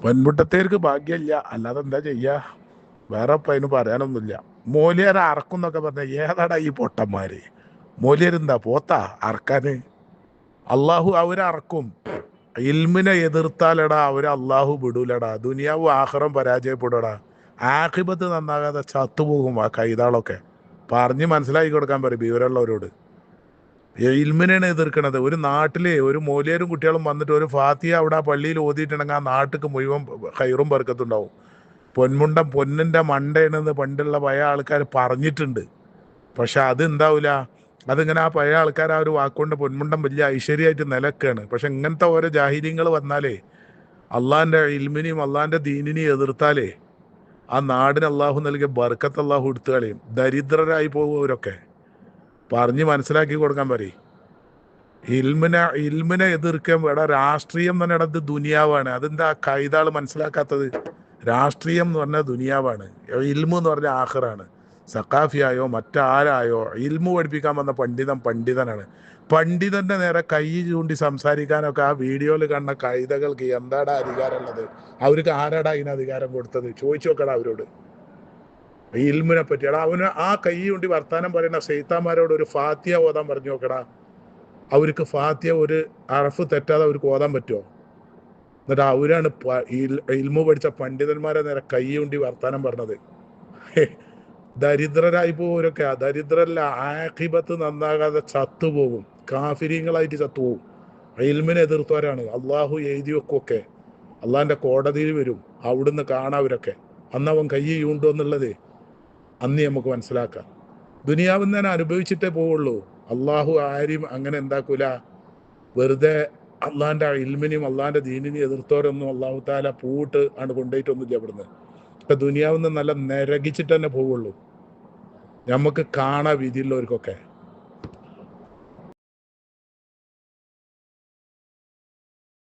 പെൺകുട്ടത്തേർക്ക് ഭാഗ്യമില്ല, അല്ലാതെ എന്താ ചെയ്യാ? വേറെ ഇപ്പം അതിന് പറയാനൊന്നുമില്ല. മോലിയർ അറക്കും എന്നൊക്കെ പറഞ്ഞ ഏതാടാ ഈ പൊട്ടന്മാര്? മോലിയരെന്താ പോത്താ അറക്കാന്? അള്ളാഹു അവരറക്കും. ഇൽമിനെ എതിർത്താലടാ അവര് അള്ളാഹു വിടൂലടാ. ദുനിയാവും ആഖിറം പരാജയപ്പെടടാ. ആഖിബത്ത് നന്നാകാതെ ചത്തുപോകും ആ കൈതാളൊക്കെ. പറഞ്ഞ് മനസ്സിലാക്കി കൊടുക്കാൻ പറയും വിവരമുള്ളവരോട്. ഇൽമിനെയാണ് എതിർക്കണത്. ഒരു നാട്ടില് ഒരു മോലിയരും കുട്ടികളും വന്നിട്ട് ഒരു ഫാത്തിയ അവിടെ ആ പള്ളിയിൽ ഓതിയിട്ടുണ്ടെങ്കിൽ ആ നാട്ടിക്ക് മുഴുവൻ ഹൈറും ബർക്കത്തുണ്ടാവും. പൊന്മുണ്ടം പൊന്നിന്റെ മണ്ടയാണെന്ന് പണ്ടുള്ള പഴയ ആൾക്കാർ പറഞ്ഞിട്ടുണ്ട്. പക്ഷെ അത് എന്താവൂല, അതിങ്ങനെ ആ പഴയ ആൾക്കാർ ആ ഒരു വാക്കുകൊണ്ട് പൊന്മുണ്ടം വലിയ ഐശ്വര്യമായിട്ട് നിലക്കാണ്. പക്ഷെ ഇങ്ങനത്തെ ഓരോ ജാഹിര്യങ്ങൾ വന്നാലേ, അള്ളാന്റെ ഇൽമിനെയും അള്ളാന്റെ ദീനിനെയും എതിർത്താലേ ആ നാടിന് അള്ളാഹു നൽകിയ ബർക്കത്ത് അള്ളാഹു എടുത്തു കളയും. ദരിദ്രരായി പോകുന്നവരൊക്കെ. പറഞ്ഞ് മനസ്സിലാക്കി കൊടുക്കാൻ പറയും. ഇൽമിനെ എതിർക്കാൻ ഇവിടെ രാഷ്ട്രീയം തന്നെ ഇടത് ദുനിയാവാണ്. അതെന്താ കൈതാള് മനസ്സിലാക്കാത്തത്? രാഷ്ട്രീയം എന്ന് പറഞ്ഞാൽ ദുനിയാവാണ്, ഇൽമു എന്ന് പറഞ്ഞാൽ ആഖിറാണ്. സഖാഫിയായോ മറ്റാരായോ ഇൽമു പഠിപ്പിക്കാൻ വന്ന പണ്ഡിതനാണ്. പണ്ഡിതന്റെ നേരെ കൈ ചൂണ്ടി സംസാരിക്കാനൊക്കെ ആ വീഡിയോയിൽ കണ്ട കൈതകൾക്ക് എന്താടാ അധികാരമുള്ളത്? അവർക്ക് ആരാടാ അതിന് അധികാരം കൊടുത്തത്? ചോദിച്ചു നോക്കടാ അവരോട്. ഇൽമിനെ പറ്റിയാടാ അവന് ആ കൈ ചൂണ്ടി വർത്താനം പറയുന്ന സൈത്താന്മാരോട് ഒരു ഫാത്തിയ ഓതാൻ പറഞ്ഞു നോക്കടാ. അവർക്ക് ഫാത്തിയ ഒരു അറഫ് തെറ്റാതെ അവർക്ക് ഓതാൻ പറ്റുമോ? എന്നിട്ട് അവരാണ് ഇൽമു പഠിച്ച പണ്ഡിതന്മാരെ നേരെ കൈ കൊണ്ട് വർത്താനം പറഞ്ഞത്. ദരിദ്രരായി പോവരൊക്കെ. ദരിദ്രല്ല, ആഖിബത്ത് നന്നാകാതെ ചത്തുപോകും. കാഫിര്യങ്ങളായിട്ട് ചത്തുപോകും. ഇൽമിനെ എതിർത്തവരാണ്. അള്ളാഹു എഴുതി വെക്കൊക്കെ. അള്ളാഹിന്റെ കോടതിയിൽ വരും. അവിടുന്ന് കാണാവരൊക്കെ. അന്ന് അവൻ കൈ ചൂണ്ടു എന്നുള്ളത് അന്ന് നമുക്ക് മനസ്സിലാക്കാം. ദുനിയാവിൽ തന്നെ അനുഭവിച്ചിട്ടേ പോവുള്ളൂ. അള്ളാഹു ആരും അങ്ങനെ എന്താക്കൂല. വെറുതെ അള്ളാന്റെ ഇൽമിനെയും അള്ളാന്റെ ദീനിനെയും എതിർത്തവരൊന്നും അള്ളാഹു താല പൂട്ട് ആണ് കൊണ്ടുപോയിട്ടൊന്നുമില്ല ഇവിടുന്ന്. ഇപ്പൊ ദുനിയാവിൽ നിന്ന് നല്ല നരകിച്ചിട്ട് തന്നെ പോവുള്ളൂ. നമുക്ക് കാണാൻ വിധിയുള്ളവർക്കൊക്കെ.